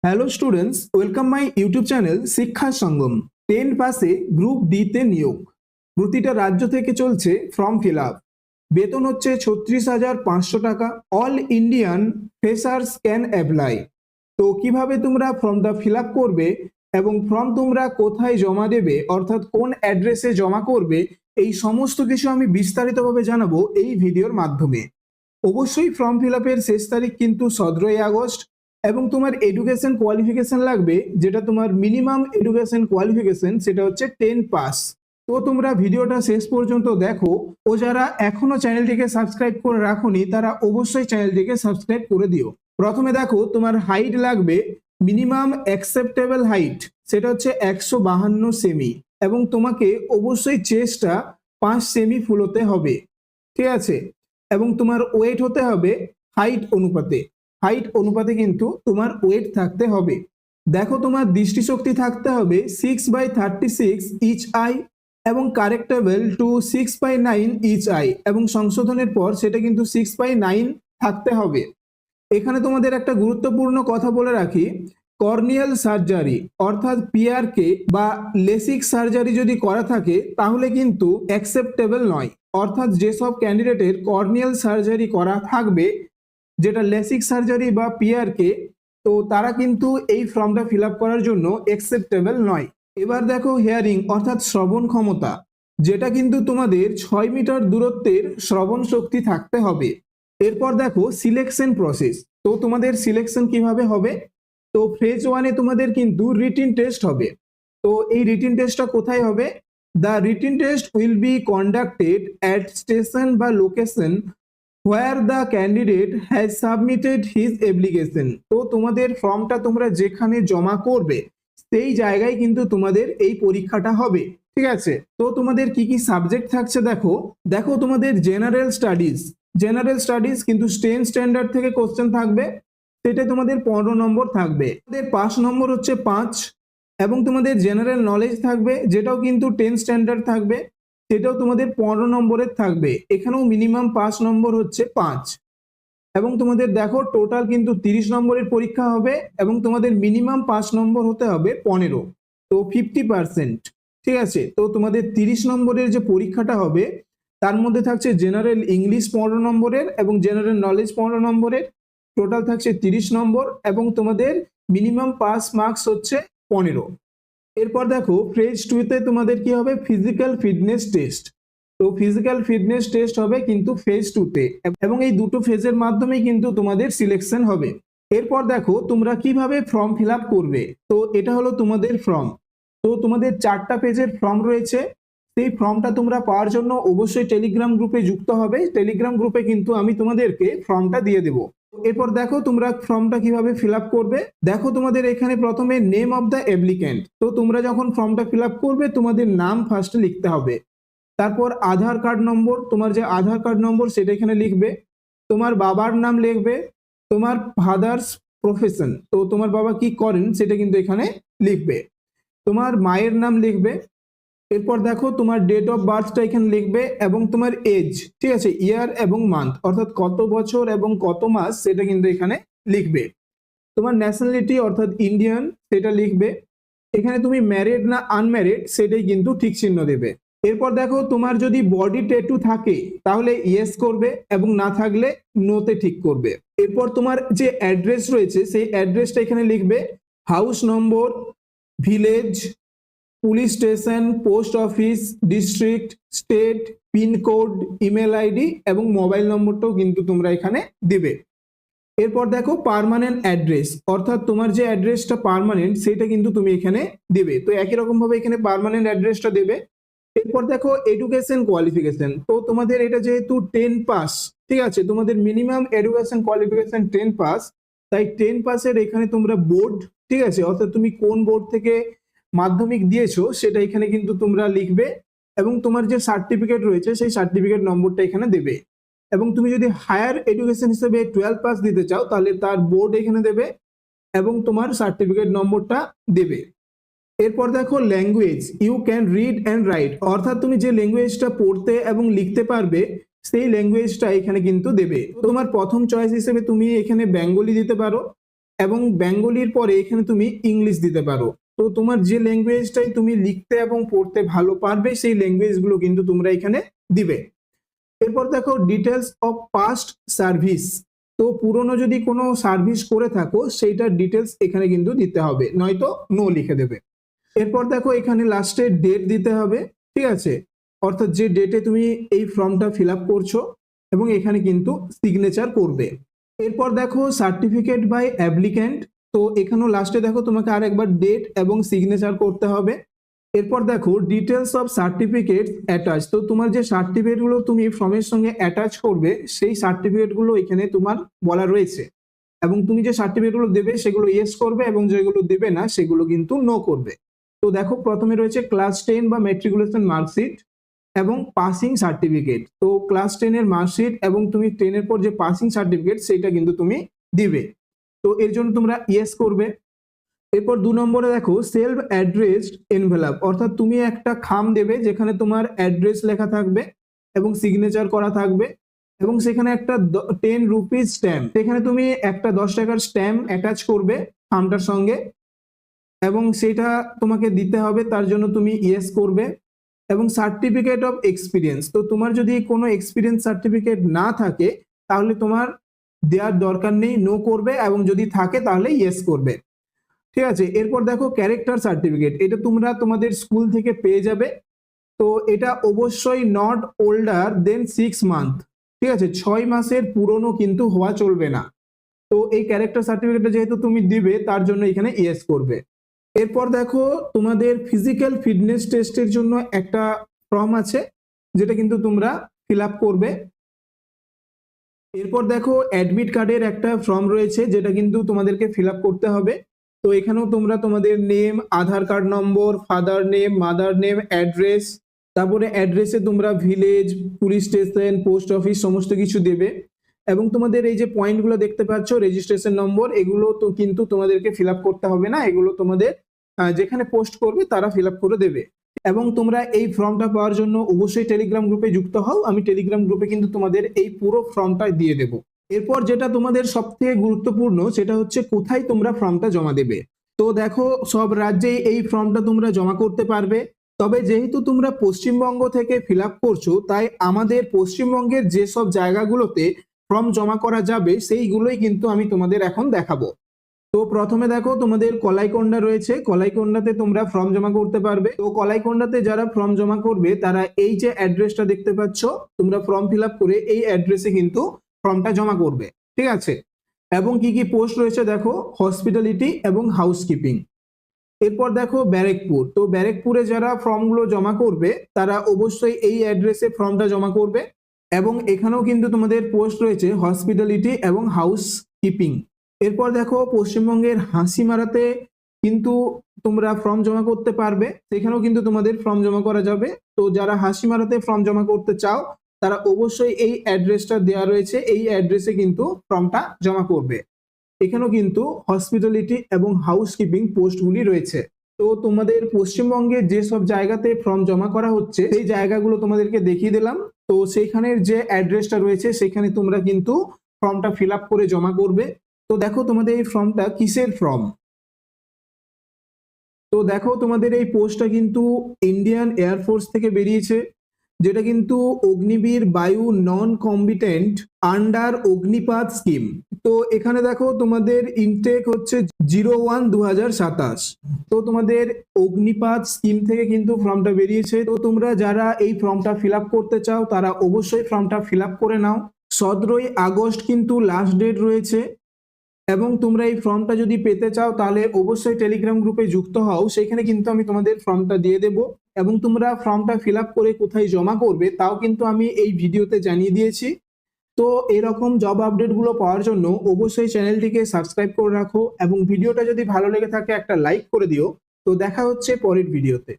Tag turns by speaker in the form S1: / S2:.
S1: Hello students, welcome my YouTube channel শিক্ষা সঙ্গম। 10 পাসে group D তে নিয়োগ। প্রতিটা রাজ্য থেকে চলছে ফর্ম ফিল আপ। বেতন হচ্ছে 36,500 টাকা। All Indian freshers can apply. তো কিভাবে তোমরা ফর্মটা ফিল আপ করবে এবং ফর্ম তোমরা কোথায় জমা দেবে, অর্থাৎ কোন অ্যাড্রেসে জমা করবে, এই সমস্ত কিছু আমি বিস্তারিতভাবে জানাবো এই ভিডিওর মাধ্যমে। অবশ্যই ফর্ম ফিল আপের শেষ তারিখ কিন্তু 17ই আগস্ট। এবং তোমার এডুকেশন কোয়ালিফিকেশন লাগবে, যেটা তোমার মিনিমাম এডুকেশন কোয়ালিফিকেশন, সেটা হচ্ছে 10 পাস। তো তোমরা ভিডিওটা শেষ পর্যন্ত দেখো, ও যারা এখনো চ্যানেলটিকে সাবস্ক্রাইব করে রাখোনি তারা অবশ্যই চ্যানেলটিকে সাবস্ক্রাইব করে দিও। প্রথমে দেখো, তোমার হাইট লাগবে মিনিমাম অ্যাকসেপ্টেবল হাইট, সেটা হচ্ছে 152 সেমি, এবং তোমাকে অবশ্যই চেস্টটা 5 সেমি ফুলতে হবে, ঠিক আছে। এবং তোমার ওয়েট হতে হবে হাইট অনুপাতে কিন্তু তোমার ওয়েট থাকতে হবে। দেখো, তোমার দৃষ্টিশক্তি থাকতে হবে 6/36 ইচ আই, এবং কারেক্টেবল টু 6/9 ইচ আই, এবং সংশোধনের পর সেটা কিন্তু 6/9 থাকতে হবে। এখানে তোমাদের একটা গুরুত্বপূর্ণ কথা বলে রাখি, কর্নিয়াল সার্জারি অর্থাৎ পিআরকে বা লেসিক সার্জারি যদি করা থাকে তাহলে কিন্তু অ্যাকসেপ্টেবল নয়। অর্থাৎ যেসব ক্যান্ডিডেটের কর্নিয়াল সার্জারি করা থাকবে, যেটা লেসিক সার্জারি বা পিআরকে, তো তারা কিন্তু এই ফর্মটা ফিল আপ করার জন্য অ্যাকসেপ্টেবল নয়। এবার দেখো, হিয়ারিং অর্থাৎ শ্রবণ ক্ষমতা, যেটা কিন্তু তোমাদের 6 মিটার দূরত্বের শ্রবণ শক্তি থাকতে হবে। এরপর দেখো সিলেকশন প্রসেস। তো তোমাদের সিলেকশন কিভাবে হবে? তো ফেজ 1-এ তোমাদের কিন্তু রিটিন টেস্ট হবে। তো এই রিটিন টেস্টটা কোথায় হবে? The written test will be conducted at station বা location where the candidate has submitted his application. তো তোমাদের ফর্মটা তোমরা যেখানে জমা করবে সেই জায়গায় কিন্তু তোমাদের এই পরীক্ষাটা হবে, ঠিক আছে। তো তোমাদের কি কি সাবজেক্ট থাকছে দেখো। তোমাদের জেনারেল স্টাডিজ কিন্তু 10 স্ট্যান্ডার্ড থেকে কোশ্চেন থাকবে, সেটা তোমাদের 15 নম্বর থাকবে। তোমাদের পাস নম্বর হচ্ছে 5, এবং তোমাদের জেনারেল নলেজ থাকবে, যেটাও কিন্তু 10 স্ট্যান্ডার্ড থাকবে, সেটাও তোমাদের 15 নম্বরের থাকবে। এখানেও মিনিমাম পাস নম্বর হচ্ছে 5। এবং তোমাদের দেখো টোটাল কিন্তু 30 নম্বরের পরীক্ষা হবে, এবং তোমাদের মিনিমাম পাস নম্বর হতে হবে 15, তো 50%, ঠিক আছে। তো তোমাদের 30 নম্বরের যে পরীক্ষাটা হবে তার মধ্যে থাকছে জেনারেল ইংলিশ 15 নম্বরের এবং জেনারেল নলেজ 15 নম্বরের, টোটাল থাকছে 30 নম্বর, এবং তোমাদের মিনিমাম পাস মার্কস হচ্ছে 15। এরপর দেখো ফেজ 2-তে তোমাদের কি হবে? Physical fitness test. তো ফিজিক্যাল ফিটনেস টেস্ট হবে কিন্তু ফেজ 2-তে, এবং এই দুটো ফেজের মাধ্যমেই কিন্তু তোমাদের সিলেকশন হবে। এরপর দেখো তোমরা কিভাবে ফর্ম ফিল আপ করবে। তো এটা হলো তোমাদের ফর্ম। তো তোমাদের 4টা পেজের ফর্ম রয়েছে। সেই ফর্মটা তোমরা পাওয়ার জন্য অবশ্যই টেলিগ্রাম গ্রুপে যুক্ত হবে। টেলিগ্রাম গ্রুপে কিন্তু আমি তোমাদেরকে ফর্মটা দিয়ে দেবো। এরপর দেখো তোমরা ফর্মটা কিভাবে ফিল আপ করবে। দেখো, তোমাদের এখানে প্রথমে নেম অফ দ্য অ্যাপ্লিক্যান্ট। তো তোমরা যখন ফর্মটা ফিল আপ করবে তোমাদের নাম ফার্স্টে লিখতে হবে। তারপর আধার কার্ড নম্বর, তোমার যে আধার কার্ড নম্বর সেটা এখানে লিখবে। তোমার বাবার নাম লিখবে। তোমার ফাদার্স প্রফেশন, তো তোমার বাবা কি করেন সেটা কিন্তু এখানে লিখবে। তোমার মায়ের নাম লিখবে। এরপর দেখো তোমার ডেট অফ বার্থটা এখানে লিখবে, এবং তোমার এজ, ঠিক আছে, ইয়ার এবং মান্থ, অর্থাৎ কত বছর এবং কত মাস সেটা কিন্তু এখানে লিখবে। তোমার ন্যাশনালিটি অর্থাৎ ইন্ডিয়ান সেটা লিখবে। এখানে তুমি ম্যারিড না আনম্যারিড সেটাই কিন্তু ঠিক চিহ্ন দেবে। এরপর দেখো, তোমার যদি বডি ট্যাটু থাকে তাহলে ইয়েস করবে, এবং না থাকলে নোতে ঠিক করবে। এরপর তোমার যে অ্যাড্রেস রয়েছে সেই অ্যাড্রেসটা এখানে লিখবে। House number, village, police station, post office, district, state, pincode, email ID এবং মোবাইল নম্বরটাও কিন্তু তোমরা এখানে দিবে। এরপর দেখো পার্মানেন্ট অ্যাড্রেস, অর্থাৎ তোমার যে অ্যাড্রেসটা পার্মানেন্ট সেটা কিন্তু তুমি এখানে দিবে। তো একই রকম ভাবে এখানে পার্মানেন্ট অ্যাড্রেসটা দেবে। এরপর দেখো এডুকেশন কোয়ালিফিকেশন। তো তোমাদের এটা যেহেতু 10 পাস, ঠিক আছে, তোমাদের মিনিমাম এডুকেশন কোয়ালিফিকেশন 10 পাস, তাই 10 পাসের এখানে তোমরা বোর্ড, ঠিক আছে, অর্থাৎ তুমি কোন বোর্ড থেকে মাধ্যমিক দিয়েছো সেটা এখানে কিন্তু তোমরা লিখবে, এবং তোমার যে সার্টিফিকেট রয়েছে সেই সার্টিফিকেট নম্বরটা এখানে দেবে। এবং তুমি যদি হায়ার এডুকেশন হিসেবে 12 পাস দিতে চাও তাহলে তার বোর্ড এখানে দেবে, এবং তোমার সার্টিফিকেট নম্বরটা দেবে। এরপর দেখো language, you can read and write, অর্থাৎ তুমি যে ল্যাঙ্গুয়েজটা পড়তে এবং লিখতে পারবে সেই ল্যাঙ্গুয়েজটা এখানে কিন্তু দেবে। তোমার প্রথম চয়েস হিসেবে তুমি এখানে বেঙ্গলি দিতে পারো, এবং বেঙ্গলির পরে এখানে তুমি ইংলিশ দিতে পারো। তো তোমার যে ল্যাঙ্গুয়েজটাই তুমি লিখতে এবং পড়তে ভালো পারবে সেই ল্যাঙ্গুয়েজগুলো কিন্তু তোমরা এখানে দিবে। এরপর দেখো ডিটেলস অফ পাস্ট সার্ভিস। তো পুরনো যদি কোনো সার্ভিস করে থাকো সেইটার ডিটেলস এখানে কিন্তু দিতে হবে, নয়তো নো লিখে দেবে। এরপর দেখো এখানে লাস্টে ডেট দিতে হবে, ঠিক আছে, অর্থাৎ যে ডেটে তুমি এই ফর্মটা ফিল আপ করছো, এবং এখানে কিন্তু সিগনেচার করবে। এরপর দেখো সার্টিফিকেট বাই অ্যাপ্লিক্যান্ট। তো এখানেও লাস্টে দেখো তোমাকে আর একবার ডেট এবং সিগনেচার করতে হবে। এরপর দেখো ডিটেলস অফ সার্টিফিকেট অ্যাটাচ। তো তোমার যে সার্টিফিকেটগুলো তুমি ফর্মের সঙ্গে অ্যাটাচ করবে সেই সার্টিফিকেটগুলো এখানে তোমার বলা রয়েছে, এবং তুমি যে সার্টিফিকেটগুলো দেবে সেগুলো ইয়েস করবে এবং যেগুলো দেবে না সেগুলো কিন্তু নো করবে। তো দেখো প্রথমে রয়েছে ক্লাস 10 বা ম্যাট্রিকুলেশন মার্কশিট এবং পাসিং সার্টিফিকেট। তো ক্লাস 10 এর মার্কশিট এবং তুমি 10 এর পর যে পাসিং সার্টিফিকেট সেটা কিন্তু তুমি দিবে, তো এর জন্য তোমরা ইয়েস করবে। এরপর 2 নম্বরে দেখো সেলফ অ্যাড্রেসড এনভেলপ, অর্থাৎ তুমি একটা খাম দেবে যেখানে তোমার অ্যাড্রেস লেখা থাকবে এবং সিগনেচার করা থাকবে, এবং সেখানে একটা 10 রুপিস স্ট্যাম্প, সেখানে তুমি একটা 10 টাকার স্ট্যাম্প অ্যাটাচ করবে খামটার সঙ্গে, এবং সেটা তোমাকে দিতে হবে, তার জন্য তুমি ইয়েস করবে। এবং সার্টিফিকেট অফ এক্সপিরিয়েন্স, তো তোমার যদি কোনো এক্সপিরিয়েন্স সার্টিফিকেট না থাকে তাহলে তোমার দেওয়ার দরকার নেই, নো করবে, এবং যদি থাকে তাহলে ইয়েস করবে, ঠিক আছে। এরপর দেখো ক্যারেক্টার সার্টিফিকেট, এটা তোমরা তোমাদের স্কুল থেকে পেয়ে যাবে। তো এটা অবশ্যই নট ওল্ডার দেন 6 মান্থ, ঠিক আছে, 6 মাসের পুরনো কিন্তু হওয়া চলবে না। তো এই ক্যারেক্টার সার্টিফিকেটটা যেহেতু তুমি দিবে তার জন্য এখানে ইয়েস করবে। এরপর দেখো তোমাদের ফিজিক্যাল ফিটনেস টেস্টের জন্য একটা ফর্ম আছে যেটা কিন্তু তোমরা ফিল আপ করবে। এরপর দেখো অ্যাডমিট কার্ডের একটা ফর্ম রয়েছে যেটা কিন্তু তোমাদেরকে ফিল আপ করতে হবে। তো এখানেও তোমরা তোমাদের name, Aadhaar card number, father name, mother name, address, তারপরে অ্যাড্রেসে তোমরা village, police station, post office সমস্ত কিছু দেবে, এবং তোমাদের এই যে পয়েন্টগুলো দেখতে পাচ্ছ রেজিস্ট্রেশন নম্বর, এগুলো তো কিন্তু তোমাদেরকে ফিল আপ করতে হবে না, এগুলো তোমাদের যেখানে পোস্ট করবে তারা ফিল আপ করে দেবে। এবং তোমরা এই ফর্মটা পাওয়ার জন্য অবশ্যই টেলিগ্রাম গ্রুপে যুক্ত হও, আমি টেলিগ্রাম গ্রুপে কিন্তু তোমাদের এই পুরো ফর্মটা দিয়ে দেবো। এরপর যেটা তোমাদের সব থেকে গুরুত্বপূর্ণ সেটা হচ্ছে কোথায় তোমরা ফর্মটা জমা দেবে। তো দেখো সব রাজ্যেই এই ফর্মটা তোমরা জমা করতে পারবে, তবে যেহেতু তোমরা পশ্চিমবঙ্গ থেকে ফিল আপ করছো তাই আমাদের পশ্চিমবঙ্গের যেসব জায়গাগুলোতে ফর্ম জমা করা যাবে সেইগুলোই কিন্তু আমি তোমাদের এখন দেখাবো। তো প্রথমে দেখো তোমাদের কলাইকোন্ডা রয়েছে, কলাইকোন্ডাতে তোমরা ফর্ম জমা করতে পারবে। তো কলাইকোন্ডাতে যারা ফর্ম জমা করবে তারা এই যে অ্যাড্রেসটা দেখতে পাচ্ছ, তোমরা ফর্ম ফিল আপ করে এই অ্যাড্রেসে কিন্তু ফর্মটা জমা করবে, ঠিক আছে। এবং কি কি পোস্ট রয়েছে দেখো, হসপিটালিটি এবং হাউসকিপিং। এরপর দেখো ব্যারেকপুর, তো ব্যারেকপুরে যারা ফর্মগুলো জমা করবে তারা অবশ্যই এই অ্যাড্রেসে ফর্মটা জমা করবে, এবং এখানেও কিন্তু তোমাদের পোস্ট রয়েছে হসপিটালিটি এবং হাউসকিপিং। এরপর দেখো পশ্চিমবঙ্গের হাসিমারাতে কিন্তু তোমরা ফর্ম জমা করতে পারবে, সেখানেও কিন্তু তোমাদের ফর্ম জমা করা যাবে। তো যারা হাসিমারাতে ফর্ম জমা করতে চাও তারা অবশ্যই এই অ্যাড্রেসটা দেওয়া রয়েছে, এই অ্যাড্রেসে কিন্তু ফর্মটা জমা করবে। এখানেও কিন্তু হসপিটালিটি এবং হাউসকিপিং পোস্টগুলি রয়েছে। তো তোমাদের পশ্চিমবঙ্গে যেসব জায়গাতে ফর্ম জমা করা হচ্ছে সেই জায়গাগুলো তোমাদেরকে দেখিয়ে দিলাম। তো সেইখানের যে অ্যাড্রেসটা রয়েছে সেখানে তোমরা কিন্তু ফর্মটা ফিল আপ করে জমা করবে। তো দেখো তোমাদের এই ফর্মটা কিসের ফর্ম। তো দেখো তোমাদের এই পোস্টটা কিন্তু ইন্ডিয়ান এয়ারফোর্স থেকে বেরিয়েছে, যেটা কিন্তু অগ্নিবীর বায়ু নন কম্বিটেন্ট আন্ডার অগ্নিপাত স্কিম। তো এখানে দেখো তোমাদের ইনটেক হচ্ছে 01/2027। তো তোমাদের অগ্নিপাত স্কিম থেকে কিন্তু ফর্মটা বেরিয়েছে। তো তোমরা যারা এই ফর্মটা ফিল আপ করতে চাও তারা অবশ্যই ফর্মটা ফিল আপ করে নাও। 17ই আগস্ট কিন্তু লাস্ট ডেট রয়েছে, এবং তোমরা এই ফর্মটা যদি পেতে চাও তাহলে অবশ্যই টেলিগ্রাম গ্রুপে যুক্ত হও, সেখানে কিন্তু আমি তোমাদের ফর্মটা দিয়ে দেব, এবং তোমরা ফর্মটা ফিল আপ করে কোথায় জমা করবে তাও কিন্তু আমি এই ভিডিওতে জানিয়ে দিয়েছি। তো এরকম জব আপডেটগুলো পাওয়ার জন্য অবশ্যই চ্যানেলটিকে সাবস্ক্রাইব করে রাখো, এবং ভিডিওটা যদি ভালো লেগে থাকে একটা লাইক করে দিও। তো দেখা হচ্ছে পরের ভিডিওতে।